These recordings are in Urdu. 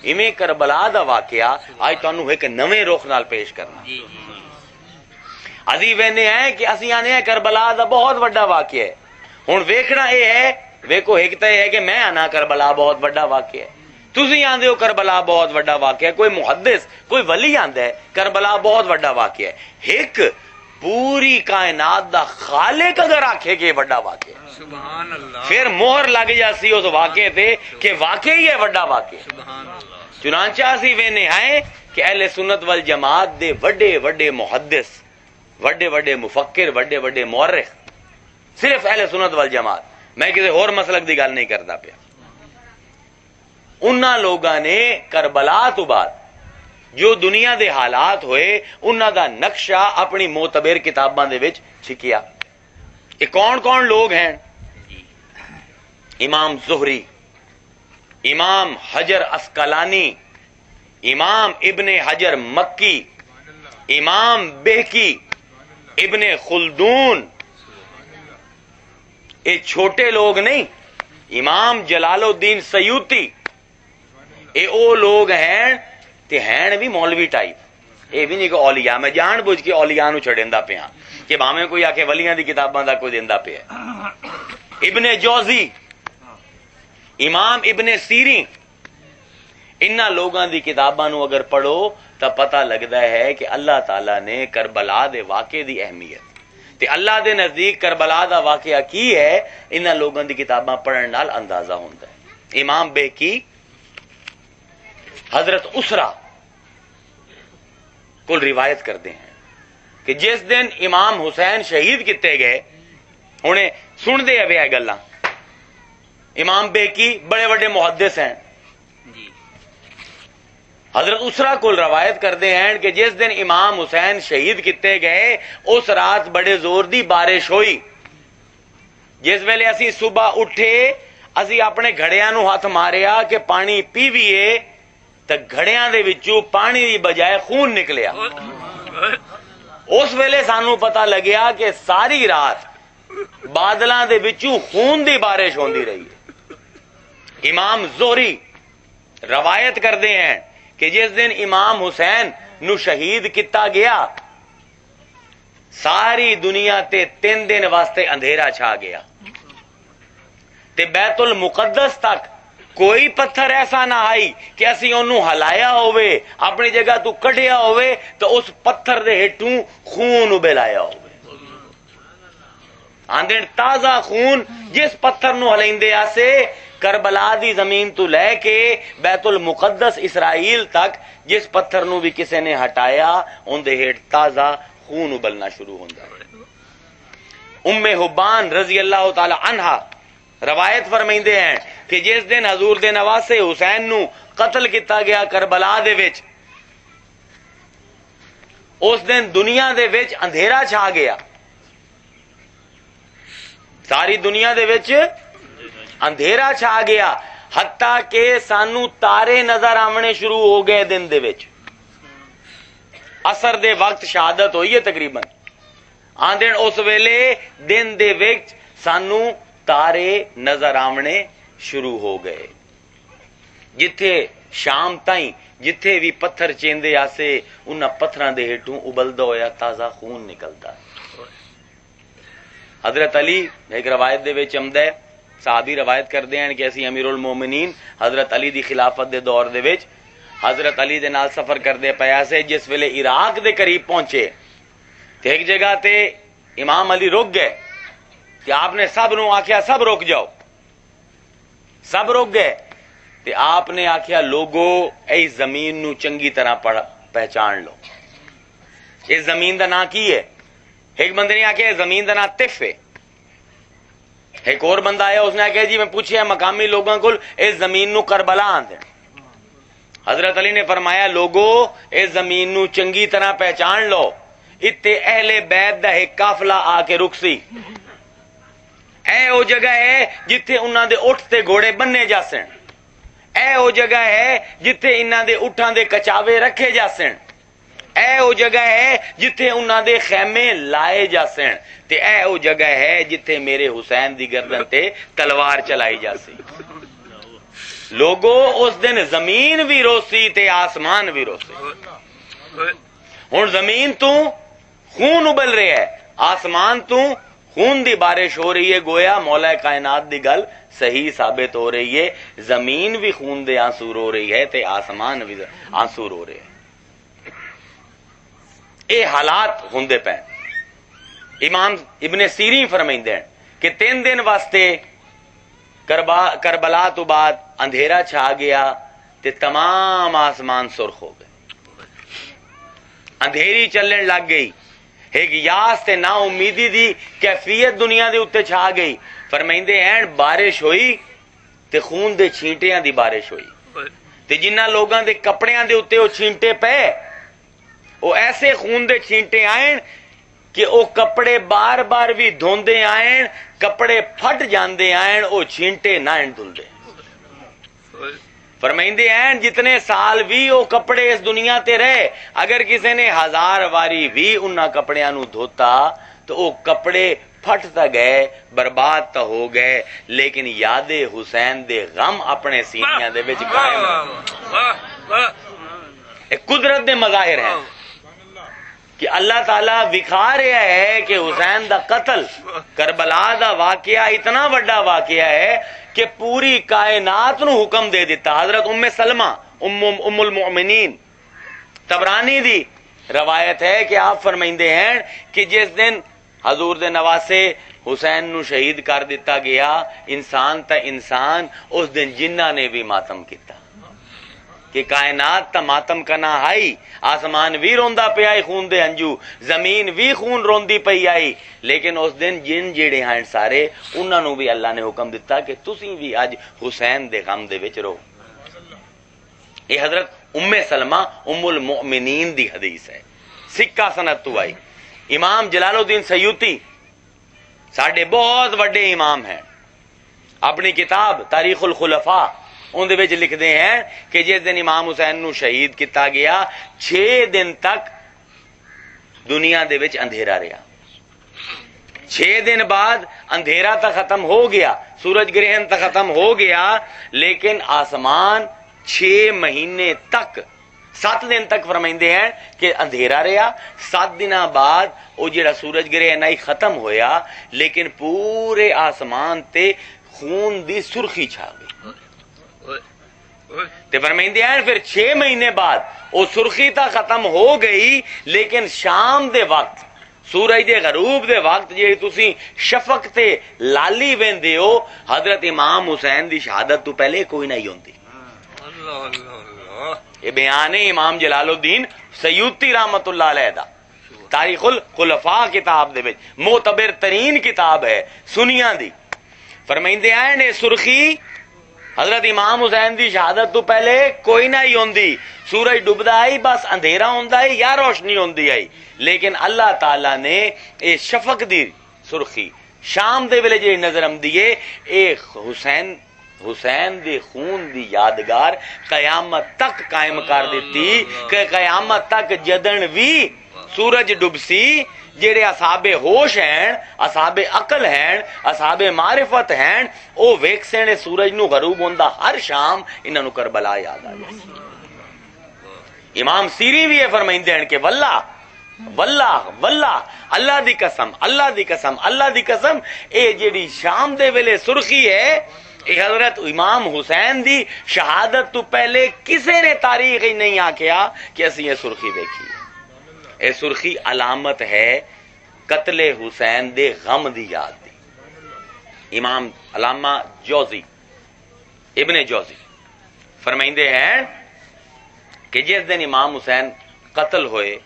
ایویں کربلا دا واقعہ آج تانوں ایک نویں رخ نال پیش کرنا. اسی وینے ہیں کہ اسی آنے ہیں کربلا دا بہت بڑا واقعہ ہے. ہن ویکھنا یہ ہے، ویکھو ایک تے ہے کہ میں آنا کربلا بہت بڑا واقعہ ہے، تسی آندے ہو کربلا بہت بڑا واقعہ ہے، کوئی محدث کوئی ولی آندا ہے کربلا بہت بڑا واقعہ ہے. ایک پوری کائنات دا خالق اگر آکھے کہ یہ بڑا واقعہ ہے، سبحان اللہ، پھر مہر لگ جاسی اس واقعے تے کہ واقعی یہ بڑا واقعہ ہے. سبحان اللہ. چنانچہ اسی وینے ہیں کہ اہل سنت والجماعت دے وڈے وڈے محدث، وڈے وڈے مفکر، وڈے وڈے مورخ، صرف اہل سنت والجماعت، میں کسی اور مسلک دی گل نہیں کرتا پیا، انہاں لوگاں نے کربلا تو بعد جو دنیا دے حالات ہوئے انہاں دا نقشہ اپنی معتبر کتاباں دے وچ چھکیا. یہ کون کون لوگ ہیں؟ امام زہری، امام حجر اسقلانی، امام ابن حجر مکی، امام بہکی، ابن خلدون. یہ چھوٹے لوگ نہیں. امام جلال الدین سیوطی، یہ او لوگ ہیں تے ہیں بھی مولوی ٹائپ. یہ بھی نہیں کہ اولیاء، میں جان بوجھ کے اولیاء نو چھڑیندا پیا کہ بھاویں کوئی آکھے ولیاں دی کتاباں دا کوئی دیندا پیا. ابن جوزی، امام ابن سیرین، انہاں لوگاں دی کتاباں نو اگر پڑھو تو پتہ لگدا ہے کہ اللہ تعالیٰ نے کربلا دے واقعے دی اہمیت تے اللہ دے نزدیک کربلا دا واقعہ کی ہے انہاں لوگاں دی کتاباں پڑھن نال اندازہ ہوندا ہے. امام بہکی حضرت اسرا کو روایت کرتے ہیں کہ جس دن امام حسین شہید کیتے گئے، انہیں سن دے ابھی گلاں. امام بہکی بڑے بڑے محدث ہیں، حضرت اسرا کو روایت کرتے ہیں کہ جس دن امام حسین شہید کیتے گئے اس رات بڑے زور دی بارش ہوئی. جس ویلے اسی صبح اٹھے اسی اپنے گھڑیاں نو ہاتھ ماریا کہ پانی پیویے تے گھڑیاں دے وچوں پانی دی بجائے خون نکلیا. اس ویلے سانو پتہ لگیا کہ ساری رات بادلاں دے وچوں خون دی بارش ہوندی رہی ہے. امام زہری روایت کرتے ہیں کہ جس دن امام حسین نو شہید کیتا گیا ساری دنیا تے 3 دن واسطے اندھیرا چھا گیا تے بیت المقدس تک کوئی پتھر ایسا نہ آئی کہ اسی انہوں ہلایا ہوئے اپنی جگہ تو کٹیا ہوئے تو اس پتھر دے ہٹوں خون ابلایا ہوئے. آندھن تازہ خون جس پتھر نو ہلیندے آسے کربلا دی زمین تو لے کے بیت المقدس اسرائیل تک جس پتھر نو بھی کسے نے ہٹایا ان دے ہٹ تازہ خون ابلنا شروع ہوندا. ام حبان رضی اللہ تعالی عنہا روایت فرمیندے ہیں کہ جس دن حضور دے نواسے حسین نو قتل کیتا گیا کربلا دے وچ، اس دن دنیا دے وچ اندھیرا چھا گیا، ساری دنیا دے وچ اندھیرا چھا گیا، حتیٰ کہ سانو تارے نظر آمنے شروع ہو گئے دن دے وچ. عصر دے وقت شہادت ہوئی ہے تقریباً، آندھن اس ویلے دن دے وچ سانو تارے نظر آمنے شروع ہو گئے. جتھے شام تائیں جتھے بھی پتھر چیندے آسے انہاں پتھراں دے ہیٹوں ابلدا ہویا تازہ خون نکلدا. حضرت علی ایک روایت دے وچ آمدا ہے، صحابی روایت کردے ہیں کہ اسی امیر المومنین حضرت علی دی خلافت دے دور دے وچ حضرت علی دے نال سفر کردے پیا سے جس ویلے عراق دے قریب پہنچے تے ایک جگہ تے امام علی رک گئے کہ آپ نے سب نو آکھیا سب رک جاؤ، سب رک گئے تے آپ نے آکھیا لوگو اے زمین نو چنگی طرح پہچان لو. اس زمین دا نام کی ہے؟ ایک بندے نے آکھیا زمین دا نام طف ہے. ایک اور بندہ آیا اس نے آکھیا جی میں پوچھیا مقامی لوگوں کو اس زمین نو کربلا آندے. حضرت علی نے فرمایا لوگو اس زمین نو چنگی طرح پہچان لو، اتے اہل بیت دا ایک قافلہ آ کے رکسی. اے او جگہ ہے جتھے انہاں دے اٹھ تے گھوڑے بننے جاسن، اے او جگہ ہے جتھے انہاں دے اٹھاں دے کچاوے رکھے جاسن، اے او جگہ ہے جتھے انہاں دے خیمے لائے جاسن، تے اے او جگہ ہے جتھے میرے حسین دی گردن تے تلوار چلائی جاسی. لوگو اس دن زمین بھی روسی تے آسمان بھی روسی. ہن زمین تو خون ابل رہا ہے، آسمان تو خون دی بارش ہو رہی ہے. گویا مولا کائنات دی گل صحیح ثابت ہو رہی ہے، زمین بھی خون دے آنسو رو رہی ہے تے آسمان بھی آنسو رو رہے ہیں. اے حالات ہوندے پے. امام ابن سیرین فرمائندے ہیں کہ 3 دن واسطے کربلا تو بعد اندھیرا چھا گیا تے تمام آسمان سرخ ہو گئے، اندھیری چلن لگ گئی، ایک یاس تے نا امیدی دی کیفیت دنیا دے اتے چھا گئی. فرمائندے ہیں بارش ہوئی تے خون دے چھینٹیاں دی بارش ہوئی تے جنہ لوگاں دے کپڑیاں دے اتے وہ چھینٹے پے، وہ ایسے خون دے چھینٹے آئیں کہ وہ کپڑے بار بار بھی دھوندے آئیں، کپڑے پھٹ جاندے آئیں، وہ چھینٹے نہ دھلدے. فرمائندے ہیں جتنے سال بھی وہ کپڑے اس دنیا تے رہے، اگر کسی نے 1000 واری بھی انہاں کپڑیاں نو دھوتا تو وہ کپڑے پھٹ تا گئے، برباد تا ہو گئے، لیکن یاد حسین دے غم اپنے سینیاں دے وچ قائم. ایک قدرت دے مظاہر ہیں کہ اللہ تعالیٰ وکھا رہا ہے کہ حسین دا قتل، کربلا دا واقعہ اتنا بڑا واقعہ ہے کہ پوری کائنات نو حکم دے دیتا. حضرت ام سلمہ ام المؤمنین طبرانی دی روایت ہے کہ آپ فرمائندے ہیں کہ جس دن حضور دے نواسے حسین نو شہید کر دیتا گیا، انسان تا انسان، اس دن جنہ نے بھی ماتم کیتا کہ کائنات تا ماتم کنا آئی. آسمان بھی روندا پہ آئی خون دے ہنجو، زمین بھی خون روندی پئی آئی، لیکن اس دن جن جیڑے ہیں سارے انہاں نو بھی اللہ نے حکم دیتا کہ تسی بھی اج حسین دے غم دے وچ رہو. یہ حضرت ام سلمہ ام المؤمنین دی حدیث ہے، سکہ سند تو آئی. امام جلال الدین سیوطی ساڈے بہت بڑے امام ہیں، اپنی کتاب تاریخ الخلفاء ان دے وچ لکھدے ہیں کہ جس دن امام حسین نو شہید کیتا گیا 6 دن تک دنیا دے وچ اندھیرا رہا. 6 دن بعد اندھیرا تا ختم ہو گیا، سورج گرہن تا ختم ہو گیا، لیکن آسمان 6 مہینے تک 7 دن تک فرمائندے ہیں کہ اندھیرا رہا. 7 دن بعد وہ جڑا سورج گرہن آئی ختم ہویا، لیکن پورے آسمان تے خون دی سرخی چھا گئی. تے فرمائندے ہیں پھر 6 مہینے بعد وہ سرخی تا ختم ہو گئی، لیکن شام دے وقت سورج دے غروب دے وقت جی تسی شفق تے لالی ویندے ہو، حضرت امام حسین دی شہادت تو پہلے کوئی نہیں ہوندی. یہ بیان ہے امام جلال الدین سیوطی رحمت اللہ علیہ دا، تاریخ الخلفاء کتاب دے وچ معتبر ترین کتاب ہے سنیاں دی. فرمائندے ہیں سرخی حضرت امام حسین دی شہادت تو پہلے کوئی نہ ہی ہوندی، سورج ڈبدا آئی بس اندھیرا ہوندا ہے یا روشنی ہوندی آئی، لیکن اللہ تعالیٰ نے اے شفق دی سرخی شام دے ویلے جی نظر آمدی ہے، اے حسین دے خون دی یادگار قیامت تک قائم کر دیتی کہ قیامت تک جدن بھی سورج ڈبسی جڑے اصحاب ہوش ہیں، اصحاب عقل ہیں، اصحاب معرفت ہیں، او ویکھ سینے سورج نو غروب ہوندا ہر شام انہاں نو کربلا یاد آ جائے. امام سیری بھی یہ فرمائندے ہیں کہ واللہ واللہ واللہ اللہ دی قسم اللہ دی قسم اللہ دی قسم اے جڑی شام دے ویلے سرخی ہے اے حضرت امام حسین دی شہادت تو پہلے کسے نے تاریخ ہی نہیں آکھیا کہ اسی یہ سرخی دیکھی. اے سرخی علامت ہے قتل حسین دے غم دی یاد دی. امام علامہ جوزی ابن جوزی فرمائندے ہیں کہ جس دن امام حسین قتل ہوئے،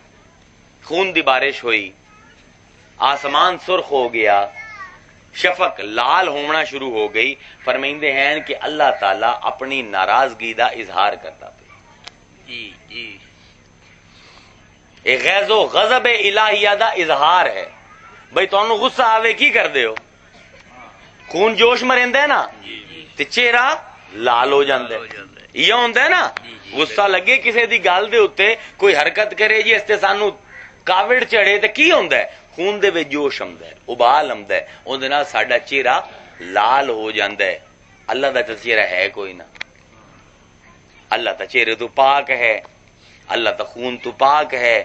خون دی بارش ہوئی، آسمان سرخ ہو گیا، شفق لال ہونا شروع ہو گئی، فرمائندے ہیں کہ اللہ تعالیٰ اپنی ناراضگی دا اظہار کرتا پہ. ایک غیظ و غضب الہیہ دا اظہار ہے. بھئی تانوں غصہ آوے کی کر دے ہو؟ خون جوش مرندہ ہے نا تے چہرہ لال ہو جاندے، یہ ہوندہ ہے نا. غصہ لگے کسی دی گل دے ہوتے کوئی حرکت کرے جی اس تے سانو کاوڑ چڑھے تے کی ہوندہ ہے؟ خون دے وچ جوش آمدا ہے، ابال آمدا ہے، اون دے نال ساڈا چہرہ لال ہو جاندا ہے. اللہ دا چہرہ ہے کوئی نہ. اللہ تا چہرے تو پاک ہے، اللہ تا خون تو پاک ہے،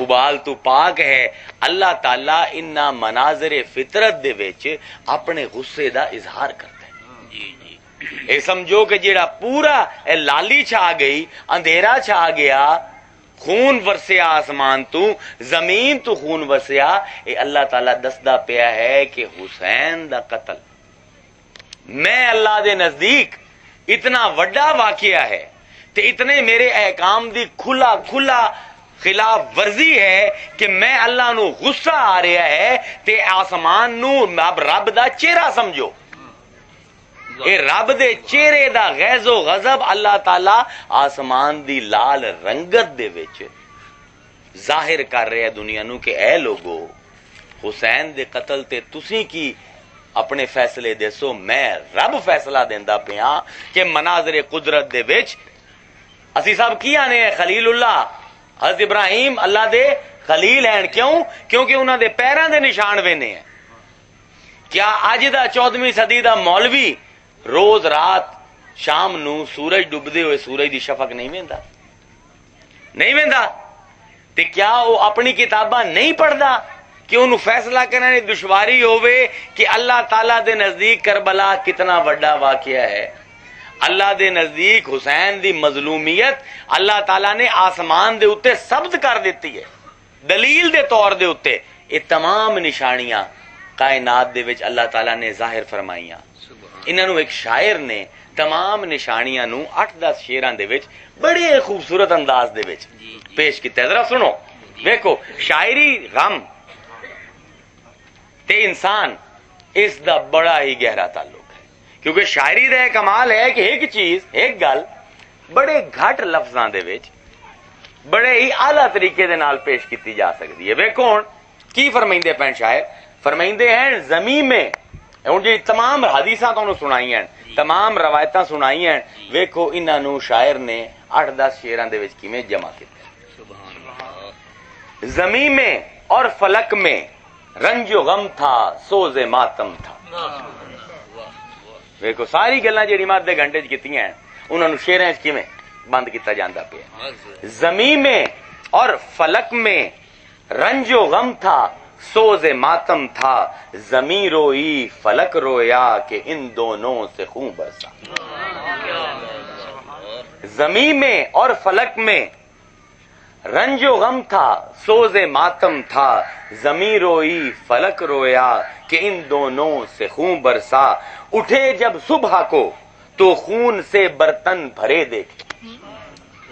ابال تو پاک ہے۔ اللہ تعالی انہاں مناظر فطرت دے وچ اپنے غصے دا اظہار کرتا ہے۔ اے سمجھو کہ جیڑا پورا اے لالی چھا گئی، اندھیرا چھا گیا، خون ورسیا آسمان تو، زمین تو خون ورسیا، اے اللہ تعالیٰ دسدا پیا ہے کہ حسین دا قتل میں اللہ دے نزدیک اتنا وڈا واقعہ ہے تے اتنے میرے احکام دی کھلا کھلا خلاف ورزی ہے کہ میں اللہ نو غصہ آ رہا ہے تے آسمان نو اب رب دا چہرہ سمجھو، اے رب دے چہرے دا غیظ و غضب اللہ تعالی آسمان دی لال رنگت دے وچ ظاہر کر رہا ہے دنیا نو کہ اے لوگو حسین دے قتل تے تسی کی اپنے فیصلے دسو، میں رب فیصلہ دیندا پیا کہ مناظر قدرت دے وچ اسی صاحب کی آنے ہیں خلیل اللہ، حضرت ابراہیم اللہ دے خلیل ہیں، کیوں؟ کیونکہ انہاں دے پیراں دے نشان وینے ہیں۔ کیا اج دا 14ویں صدی دا مولوی روز رات شام نو سورج ڈبدے ہوئے سورج دی شفق نہیں ویندا؟ نہیں ویندا تے کیا وہ اپنی کتاباں نہیں پڑھدا کہ انہوں فیصلہ کرنے دشواری ہوئے کہ اللہ تعالیٰ دے نزدیک کربلا کتنا وڈا واقعہ ہے، اللہ دے نزدیک حسین دی مظلومیت اللہ تعالیٰ نے آسمان دے اتے ثبت کر دیتی ہے دلیل دے طور دے اتے۔ یہ تمام نشانیاں کائنات دے وچ اللہ تعالیٰ نے ظاہر فرمائیاں۔ انہاں نو ایک شاعر نے تمام نشانیاں نو 8-10 شعراں دے وچ بڑے خوبصورت انداز دے وچ پیش کیتا ہے، ذرا سنو۔ دیکھو شاعری غم تے انسان اس دا بڑا ہی گہرا تعلق ہے، کیونکہ شاعری دا کمال ہے کہ ایک چیز ایک گل بڑے گھٹ لفظاں دے وچ بڑے ہی اعلیٰ طریقے دے نال پیش کیتی جا سکتی ہے۔ ویکھو ہن کی فرمائندے پین شاعر، فرمائندے ہیں زمین میں ہن جی تمام حدیثاں تانوں سنائی ہیں، تمام روایتاں سنائی ہیں، ویکھو انہاں نو شاعر نے 8-10 شعراں دے وچ کیویں جمع کیتا۔ زمین میں اور فلک میں رنج و غم تھا سوز ماتم تھا۔ ویکھو ساری گلاں جڑی مات دے گھنٹے چ کیتیاں ہیں انہاں نو شعراں وچ کیویں بند کیتا جاندا پیا۔ زمین میں اور فلک میں رنج و غم تھا سوز ماتم تھا، زمین روئی فلک رویا کہ ان دونوں سے خون برسا۔ زمین میں اور فلک میں رنج و غم تھا سوز ماتم تھا، زمین روئی فلک رویا کہ ان دونوں سے خون برسا، اٹھے جب صبح کو تو خون سے برتن بھرے دیکھے،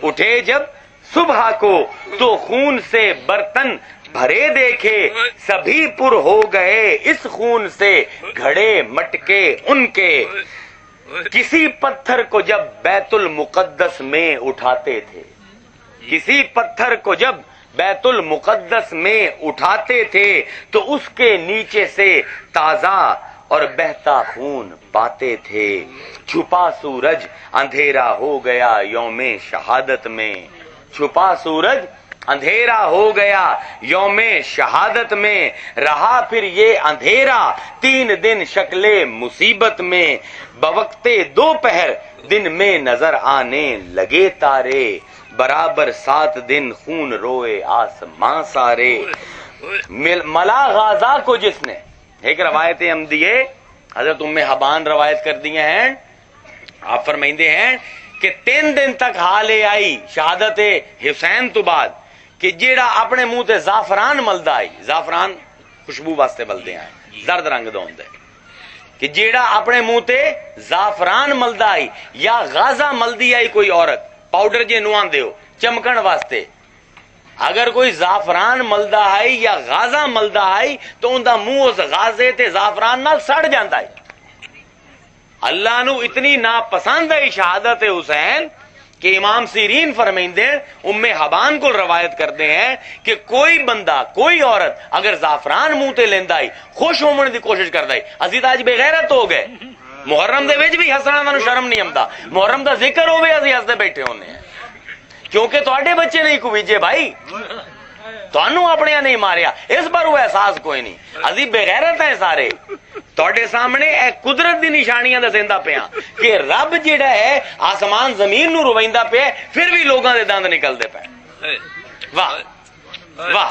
اٹھے جب صبح کو تو خون سے برتن بھرے دیکھے، سبھی پر ہو گئے اس خون سے گھڑے مٹکے ان کے، کسی پتھر کو جب بیت المقدس میں اٹھاتے تھے، کسی پتھر کو جب بیت المقدس میں اٹھاتے تھے تو اس کے نیچے سے تازہ اور بہتا خون پاتے تھے، چھپا سورج اندھیرا ہو گیا یوم شہادت میں، چھپا سورج اندھیرا ہو گیا یوم شہادت میں، رہا پھر یہ اندھیرا 3 دن شکل مصیبت میں، بوقت دوپہر دن میں نظر آنے لگے تارے، برابر 7 دن خون روئے آسمان سارے۔ ملا غازہ کو جس نے، ایک روایت احمدیہ حضرت ام حبان روایت کر دی ہیں، آپ فرمائندے ہیں کہ 3 دن تک حال آئی شہادت حسین تو بعد کہ جیڑا اپنے منہ تے زعفران ملدا آئی، زعفران خوشبو واسطے ملدے ہیں، زرد رنگ دا ہوندا ہے، کہ جیڑا اپنے منہ تے زعفران ملدا آئی یا غازہ ملدی آئی کوئی عورت پاؤڈر جے نوان دیو چمکن واسطے، اگر کوئی زعفران ملدا آئی یا غازہ ملدا آئی تو ان دا منہ اس غازے تے زعفران نال سڑ جاندا ہے۔ اللہ نو اتنی ناپسند ہے شہادت حسین کہ امام سیرین فرمائندے ام حبان کو روایت کرتے ہیں کہ کوئی بندہ کوئی عورت اگر زعفران منہ تے لیندا ہے خوش ہونے دی کوشش کردا ہے، اسی تے اج بے غیرت ہو گئے، محرم دے وچ بھی ہسنا سانو شرم نہیں آندا، محرم دا ذکر ہوے اسی ہسدے بیٹھے ہونے ہیں، کیونکہ تواڈے بچے نہیں کو ویجے بھائی، ਤੁਹਾਨੂੰ ਆਪਣਿਆਂ ਨਹੀਂ ਮਾਰਿਆ, ਇਸ ਪਰ ਉਹ ਅਹਿਸਾਸ ਕੋਈ ਨਹੀਂ। ਅਸੀਂ ਬੇਗੈਰਤ ਹੈ ਸਾਰੇ। ਤੁਹਾਡੇ ਸਾਹਮਣੇ ਇਹ ਕੁਦਰਤ ਦੀ ਨਿਸ਼ਾਨੀਆਂ ਦੱਸਦਾ ਪਿਆ ਕਿ ਰੱਬ ਜਿਹੜਾ ਹੈ ਆਸਮਾਨ ਜ਼ਮੀਨ ਨੂੰ ਰੁਵਾਈਂਦਾ ਪਿਆ, ਫਿਰ ਵੀ ਲੋਕਾਂ ਦੇ ਦੰਦ ਨਿਕਲਦੇ ਪਏ। ਵਾਹ ਵਾਹ,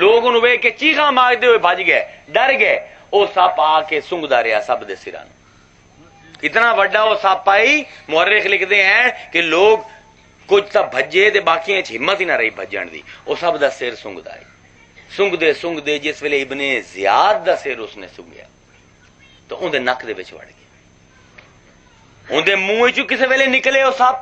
لوگ انہوں ویکھ کے چیخاں مارتے ہوئے بھج گئے، ڈر گئے۔ وہ سپ آ کے سنگدا رہا سب دے سراں، اتنا بڑا وہ سپ آئی، مورخ لکھتے ہیں کہ لوگ کچھ تو بھجے تے باقی ہمت ہی نہ رہی بھجن دی، وہ سب دا سر سنگدا ہے۔ سنگدے جس ویلے ابن زیاد دا سر اس نے سنگیا تو اندے نک دے وچ وڑ گیا، اندے منہ وچوں کسے ویلے نکلے وہ سپ،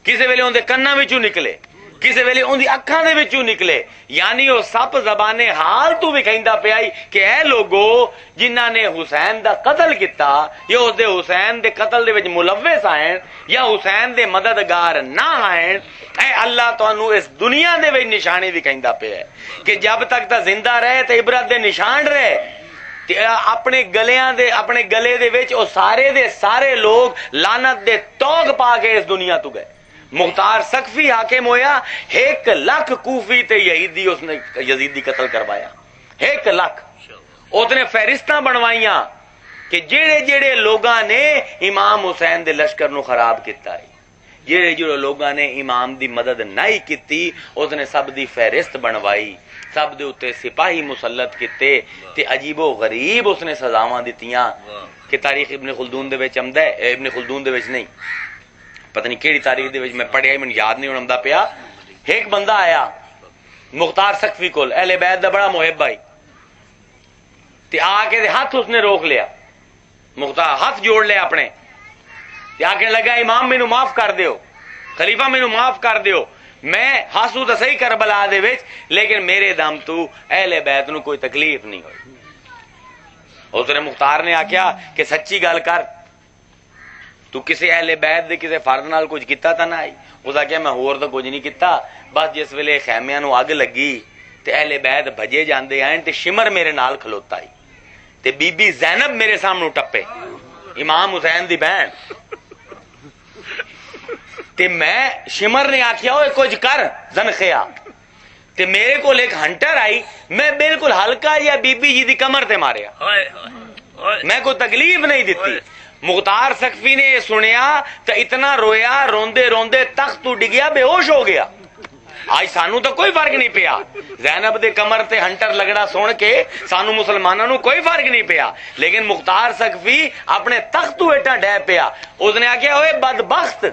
کسے ویلے اندے کناں وچوں نکلے، کسے ویلے اندی اکھاں دے وچوں نکلے، یعنی وہ سپ زبان حال تو بھی کہندا پیا کہ اے لوگو جنہاں نے حسین دا قتل کیتا یا اس دے حسین دے قتل دے وچ ملوث آئیں یا حسین دے مددگار نہ آئیں، اے اللہ تانوں اس دنیا دے وچ نشانی بھی کہندا پیا کہ جب تک تا زندہ رہے تے عبرت دے نشان رہے، اپنے گلے دے وچ او سارے دے سارے لوگ لعنت دے توگ پا کے اس دنیا تو گئے۔ مختار سقفی حاکم ہویا، 1,00,000 کوفی تے یزیدی اس نے یزیدی قتل کروایا، 1,00,000۔ اس نے فہرستاں بنوائیاں کہ جڑے جڑے لوگاں نے امام حسین دے لشکر نو خراب کیتا ہے، جڑے جڑے لوگاں نے امام دی مدد نہیں کیتی، اس نے سب دی فہرست بنوائی، سب دے اتے سپاہی مسلط کیتے تے عجیب و غریب اس نے سزاواں دتیاں کہ تاریخ ابن خلدون دے وچ آمدا ہے، ابن خلدون دے وچ نہیں، پتہ نہیں کیڑی تاریخ دے وچ میں پڑھیا ہی، مینوں یاد نہیں ہوندا پیا۔ ایک بندہ آیا مختار سقفی کول، اہل بیت دا بڑا محب آئی تے آ کے ہاتھ اس نے روک لیا، مختار ہاتھ جوڑ لیا اپنے تے آکھنے لگا امام مینوں معاف کر دیو، خلیفہ مینوں معاف کر دیو، میں ہاسو تو صحیح کربلا دے وچ لیکن میرے دم تو اہل بیت نو کوئی تکلیف نہیں ہوئی۔ اس نے مختار نے آکھیا کہ سچی گل کر، تو کسی اہل بیت دے کسی فرد نال کچھ کیتا تا نہ آئی؟ اس آکھیا میں ہور تو کچھ نہیں کیتا، بس جس ویلے خیمیاں نو اگ لگی تے اہل بیت بھجے جاندے آئیں تے شمر میرے نال کھلوتا ہی تے بی بی زینب میرے سامنے ٹپے، امام حسین دی بہن، تے میں شمر نے آکھیا اوے کچھ کر زنخیا، تے میرے کو ایک ہنٹر آئی، میں بالکل ہلکا یا بی بی جی دی کمر تے ماریا، میں کوئی تکلیف نہیں دیتی۔ مختار سقفی نے یہ سنیا تو اتنا رویا، روندے روندے تخت تو ڈگیا، بے ہوش ہو گیا۔ آج سانو تو کوئی فرق نہیں پیا، زینب دے کمر تے ہنٹر لگڑا سن کے سانو مسلمانوں نو کوئی فرق نہیں پیا، لیکن مختار سقفی اپنے تخت تو ایٹا ڈے پیا۔ اس نے آکھیا اوے بدبخت،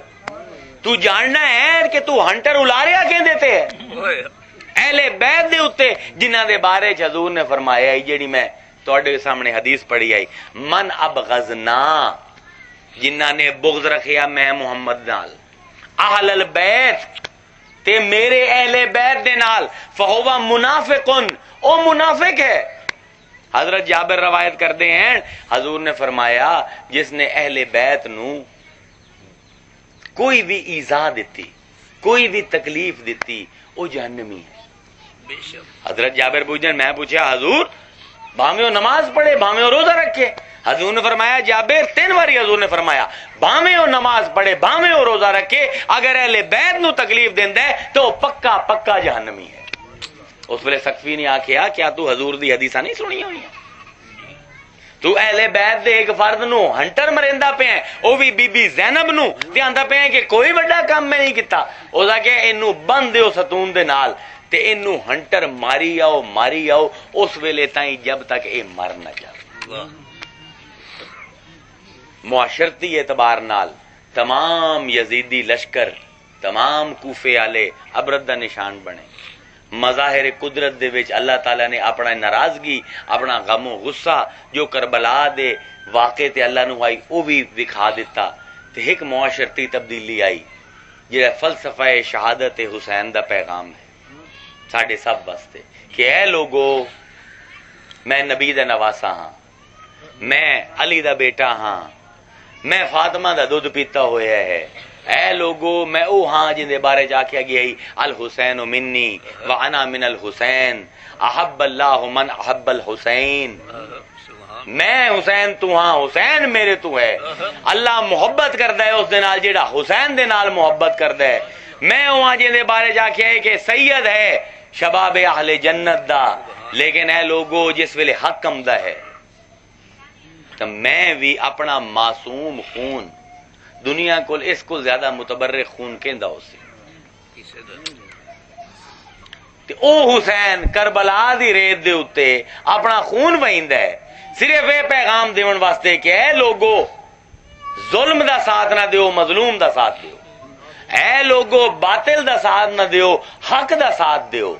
تو جاننا ہے کہ تو ہنٹر الاریا کہیں دیتے ہے اہل بیت دے اتے جنہاں دے بارے حضور نے فرمایا جیڑی میں تواڈے سامنے حدیث پڑھی آئی، من ابغضنا، جنہاں نے بغض رکھیا میں محمد نال، اہل البیت تے میرے اہل بیت دے نال، فہو منافقن، او منافق ہے۔ حضرت جابر روایت کرتے ہیں حضور نے فرمایا جس نے اہل بیت نو کوئی بھی ایذا دیتی، کوئی بھی تکلیف دیتی، وہ جہنمی ہے۔ حضرت جابر پوچھیں، میں پوچھا حضور بھاویں نماز پڑھے بھاویں روزہ رکھے؟ حضور نے فرمایا جابر 3 باری حضور نے فرمایا بھاویں نماز پڑھے بھاویں روزہ رکھے، اگر اہل بیت نو تکلیف دیندا ہے تو پکا پکا جہنمی ہے۔ اس ویلے سقفی نے آکھیا کیا تو حضور دی حدیثاں نہیں سنی ہوئی ہیں؟ تو اہل بیت دے ایک فرد نو ہنٹر مریندا پیا، او بھی بی بی زینب نو، تے آندا پیا کہ کوئی بڑا کام میں نہیں کیتا۔ او دا کہ اینو بند دیو ستون دے نال تے اینو ہنٹر ماری آؤ اس ویلے تائیں جب تک اے مر نہ جائے۔ معاشرتی اعتبار نال تمام یزیدی لشکر، تمام کوفے والے عبرت دا نشان بنے۔ مظاہر قدرت دے وچ اللہ تعالیٰ نے اپنا ناراضگی، اپنا غم و غصہ جو کربلا دے واقعے تے اللہ نو آئی او بھی دکھا دیتا، تے ایک معاشرتی تبدیلی آئی جہاں فلسفہ شہادت حسین دا پیغام ہے ساڈے سب واسطے کہ اے لوگو میں نبی دا نواسا ہاں، میں علی دا بیٹا ہاں، میں فاطمہ دا دودھ پیتا ہویا ہے، اے لوگو میں او ہاں جن دے بارے جا کے گیا ہی الحسین منی وانا من الحسین احب اللہ من احب الحسین، میں حسین تو ہاں، حسین میرے تو ہے، اللہ محبت کردا ہے اس دے نال جیڑا حسین دے نال محبت کردا ہے، میں او ہاں جن دے بارے جا کے کہ سید ہے شباب اہل جنت دا، لیکن اے لوگو جس ویلے حق آمدا ہے تو میں بھی اپنا معصوم خون دنیا کو اس کو زیادہ متبرک خون کہندا ہو سی تے ਉਹ ਹੁਸੈਨ ਕਰਬਲਾ ਦੀ ਰੇਤ ਦੇ ਉੱਤੇ ਆਪਣਾ ਖੂਨ ਵਹਿੰਦਾ ਹੈ ਸਿਰਫ ਇਹ ਪੈਗਾਮ ਦੇਣ ਵਾਸਤੇ ਕਿ ਐ ਲੋਗੋ ਜ਼ੁਲਮ ਦਾ ਸਾਥ ਨਾ ਦਿਓ, ਮਜ਼ਲੂਮ ਦਾ ਸਾਥ ਦਿਓ, ਐ ਲੋਗੋ ਬਾਤਿਲ ਦਾ ਸਾਥ ਨਾ ਦਿਓ, ਹੱਕ ਦਾ ਸਾਥ ਦਿਓ।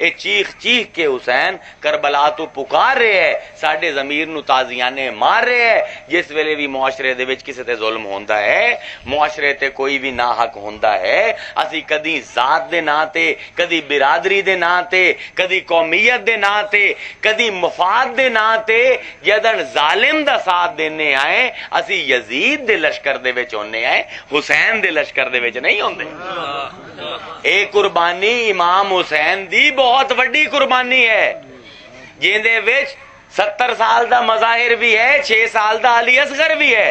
ਇਹ ਚੀਖ ਚੀਖ ਕੇ ਹੁਸੈਨ ਕਰਬਲਾ ਤੋਂ ਪੁਕਾਰ ਰਹੇ ਹੈ, ਸਾਡੇ ਜ਼ਮੀਰ ਨੂੰ ਤਾਜ਼ੀਆਨੇ ਮਾਰ ਰਹੇ ਹੈ। ਜਿਸ ਵੇਲੇ ਵੀ ਮੁਆਸ਼ਰੇ ਦੇ ਵਿੱਚ ਕਿਸੇ ਤੇ ਜ਼ੁਲਮ ਹੁੰਦਾ ਹੈ, ਮੁਆਸ਼ਰੇ ਤੇ ਕੋਈ ਵੀ ਨਾਹਕ ਹੁੰਦਾ ਹੈ, ਅਸੀਂ ਕਦੀ ਜ਼ਾਤ ਦੇ ਨਾਂ ਤੇ, ਕਦੀ ਬਿਰਾਦਰੀ ਦੇ ਨਾਂ ਤੇ, ਕਦੀ ਕੌਮੀਅਤ ਦੇ ਨਾਂ ਤੇ, ਕਦੀ ਮਫਾਦ ਦੇ ਨਾਂ ਤੇ ਜਦਨ ਜ਼ਾਲਿਮ ਦਾ ਸਾਥ ਦੇਣੇ ਆਏ, ਅਸੀਂ ਯਜ਼ੀਦ ਦੇ ਲਸ਼ਕਰ ਦੇ ਵਿੱਚ ਹੁੰਨੇ ਆਏ, ਹੁਸੈਨ ਦੇ ਲਸ਼ਕਰ ਦੇ ਵਿੱਚ ਨਹੀਂ ਹੁੰਦੇ। ਇਹ ਕੁਰਬਾਨੀ ਇਮਾਮ ਹੁਸੈਨ ਦੀ ਬਹੁਤ ਵੱਡੀ ਕੁਰਬਾਨੀ ਹੈ, ਜਿਹਦੇ ਵਿੱਚ 70 ਸਾਲ ਦਾ ਮਜ਼ਾਹਿਰ ਵੀ ਹੈ, 6 ਸਾਲ ਦਾ ਅਲੀ ਅਸਗਰ ਵੀ ਹੈ,